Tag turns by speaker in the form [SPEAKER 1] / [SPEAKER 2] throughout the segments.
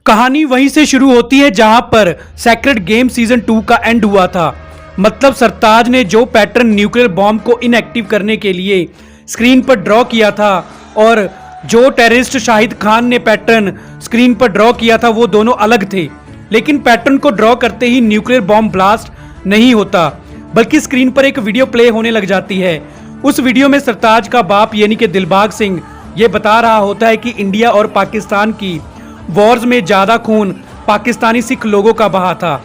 [SPEAKER 1] कहानी वहीं से शुरू होती है जहां पर सेक्रेड गेम सीजन 2 का एंड हुआ था। मतलब सरताज ने जो पैटर्न न्यूक्लियर बॉम्ब को इनएक्टिव करने के लिए स्क्रीन पर ड्रॉ किया था और जो टेररिस्ट शाहिद खान ने पैटर्न स्क्रीन पर ड्रॉ किया था वो दोनों अलग थे। लेकिन पैटर्न को ड्रॉ करते ही न्यूक्लियर बॉम्ब ब्लास्ट नहीं होता, बल्कि स्क्रीन पर एक वीडियो प्ले होने लग जाती है। उस वीडियो में सरताज का बाप यानी कि दिलबाग सिंह ये बता रहा होता है कि इंडिया और पाकिस्तान की वॉर्स में ज़्यादा खून पाकिस्तानी सिख लोगों का बहा था।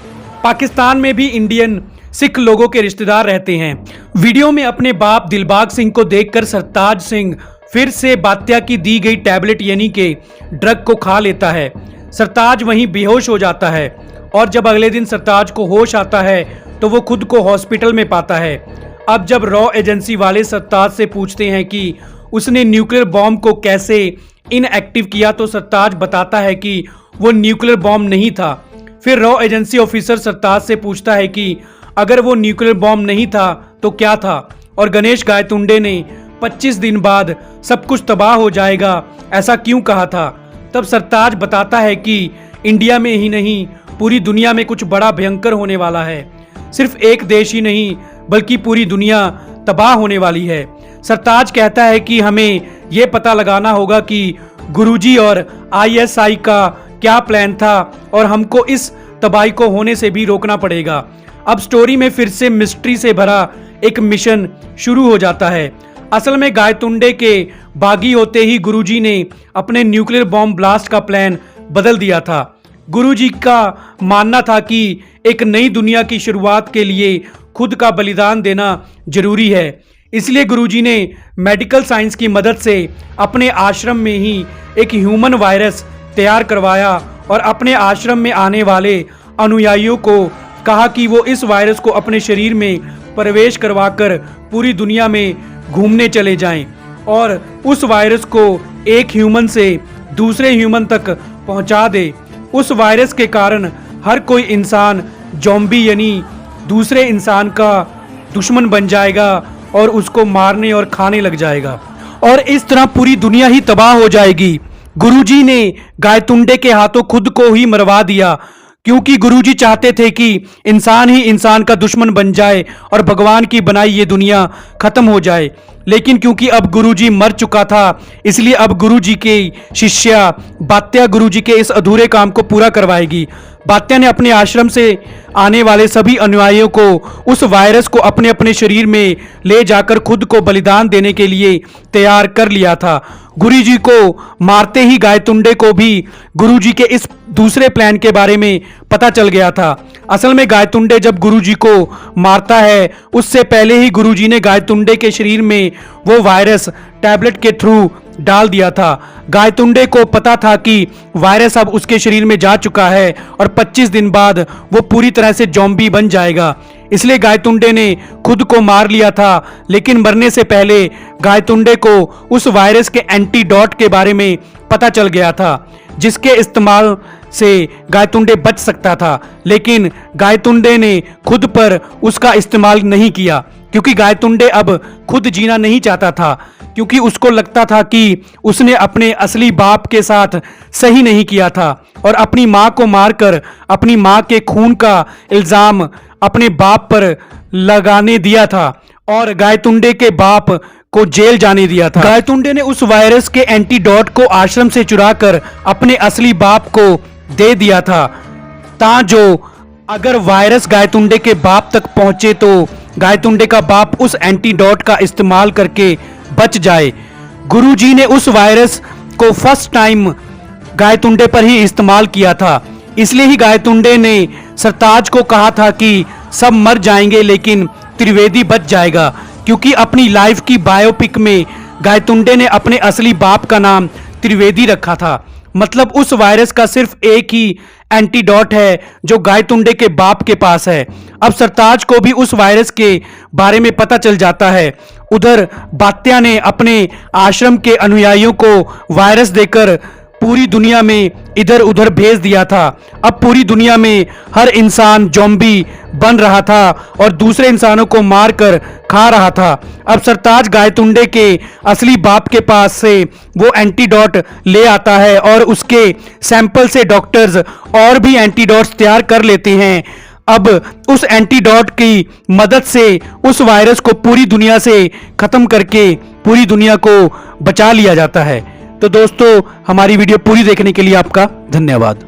[SPEAKER 1] पाकिस्तान में भी इंडियन सिख लोगों के रिश्तेदार रहते हैं। वीडियो में अपने बाप दिलबाग सिंह को देखकर सरताज सिंह फिर से बात्या की दी गई टैबलेट यानी कि ड्रग को खा लेता है। सरताज वहीं बेहोश हो जाता है और जब अगले दिन सरताज को होश आता है तो वो खुद को हॉस्पिटल में पाता है। अब जब रॉ एजेंसी वाले सरताज से पूछते हैं कि उसने न्यूक्लियर बॉम्ब को कैसे इनएक्टिव किया तो सरताज बताता है कि वो न्यूक्लियर बॉम्ब नहीं था। फिर रॉ एजेंसी ऑफिसर सरताज से पूछता है कि अगर वो न्यूक्लियर बॉम्ब नहीं था तो क्या था, और गणेश गायतुंडे ने 25 दिन बाद सब कुछ तबाह हो जाएगा ऐसा क्यों कहा था। तब सरताज बताता है कि इंडिया में ही नहीं पूरी दुनिया में कुछ बड़ा भयंकर होने वाला है। सिर्फ एक देश ही नहीं बल्कि पूरी दुनिया तबाह होने वाली है। सरताज कहता है कि हमें ये पता लगाना होगा कि गुरुजी और आईएसआई का क्या प्लान था और हमको इस तबाही को होने से भी रोकना पड़ेगा। अब स्टोरी में फिर से मिस्ट्री से भरा एक मिशन शुरू हो जाता है। असल में गायतुंडे के बागी होते ही गुरुजी ने अपने न्यूक्लियर बॉम्ब ब्लास्ट का प्लान बदल दिया था। गुरुजी का मानना था कि एक नई दुनिया की शुरुआत के लिए खुद का बलिदान देना जरूरी है। इसलिए गुरुजी ने मेडिकल साइंस की मदद से अपने आश्रम में ही एक ह्यूमन वायरस तैयार करवाया और अपने आश्रम में आने वाले अनुयायियों को कहा कि वो इस वायरस को अपने शरीर में प्रवेश करवाकर पूरी दुनिया में घूमने चले जाएं और उस वायरस को एक ह्यूमन से दूसरे ह्यूमन तक पहुंचा दे। उस वायरस के कारण हर कोई इंसान ज़ॉम्बी यानी दूसरे इंसान का दुश्मन बन जाएगा और उसको मारने और खाने लग जाएगा और इस तरह पूरी दुनिया ही तबाह हो जाएगी। गुरुजी ने गायतुंडे के हाथों खुद को ही मरवा दिया क्योंकि गुरुजी चाहते थे कि इंसान ही इंसान का दुश्मन बन जाए और भगवान की बनाई ये दुनिया खत्म हो जाए। लेकिन क्योंकि अब गुरुजी मर चुका था इसलिए अब गुरुजी के शिष्या बात्या गुरुजी के इस अधूरे काम को पूरा करवाएगी। बात्या ने अपने आश्रम से आने वाले सभी अनुयायियों को उस वायरस को अपने अपने शरीर में ले जाकर खुद को बलिदान देने के लिए तैयार कर लिया था। गुरुजी को मारते ही गायतुंडे को भी गुरुजी के इस दूसरे प्लान के बारे में पता चल गया था। असल में गायतुंडे जब गुरुजी को मारता है उससे पहले ही गुरुजी ने गायतुंडे के शरीर में वो वायरस टैबलेट के थ्रू डाल दिया था। गायतुंडे को पता था कि वायरस अब उसके शरीर में जा चुका है और 25 दिन बाद वो पूरी तरह से ज़ॉम्बी बन जाएगा। इसलिए गायतुंडे ने खुद को मार लिया था। लेकिन मरने से पहले गायतुंडे को उस वायरस के एंटीडोट के बारे में पता चल गया था जिसके इस्तेमाल से गायतुंडे बच सकता था। लेकिन गायतुंडे ने खुद पर उसका इस्तेमाल नहीं किया क्योंकि गायतुंडे अब खुद जीना नहीं चाहता था, क्योंकि उसको लगता था कि उसने अपने असली बाप के साथ सही नहीं किया था और अपनी माँ को मारकर अपनी माँ के खून का इल्ज़ाम अपने बाप पर लगाने दिया था और गायतुंडे के बाप को जेल जाने दिया था। गायतुंडे ने उस वायरस के एंटीडोट को आश्रम से चुराकर अपने असली बाप को दे दिया था ताजो अगर वायरस गायतुंडे के बाप तक पहुंचे तो गायतुंडे का बाप उस एंटीडोट का इस्तेमाल करके बच जाए। गुरुजी ने उस वायरस को फर्स्ट टाइम गायतुंडे पर ही इस्तेमाल किया था। इसलिए ही गायतुंडे ने सरताज को कहा था कि सब मर जाएंगे लेकिन त्रिवेदी बच जाएगा, क्योंकि अपनी लाइफ की बायोपिक में गायतुंडे ने अपने असली बाप का नाम त्रिवेदी रखा था। मतलब उस वायरस का सिर्फ एक ही एंटीडोट है जो गायतुंडे के बाप के पास है। अब सरताज को भी उस वायरस के बारे में पता चल जाता है। उधर बात्या ने अपने आश्रम के अनुयायियों को वायरस देकर पूरी दुनिया में इधर उधर भेज दिया था। अब पूरी दुनिया में हर इंसान ज़ॉम्बी बन रहा था और दूसरे इंसानों को मारकर खा रहा था। अब सरताज गायतुंडे के असली बाप के पास से वो एंटीडोट ले आता है और उसके सैंपल से डॉक्टर्स और भी एंटीडोट्स तैयार कर लेते हैं। अब उस एंटीडोट की मदद से उस वायरस को पूरी दुनिया से खत्म करके पूरी दुनिया को बचा लिया जाता है। तो दोस्तों, हमारी वीडियो पूरी देखने के लिए आपका धन्यवाद।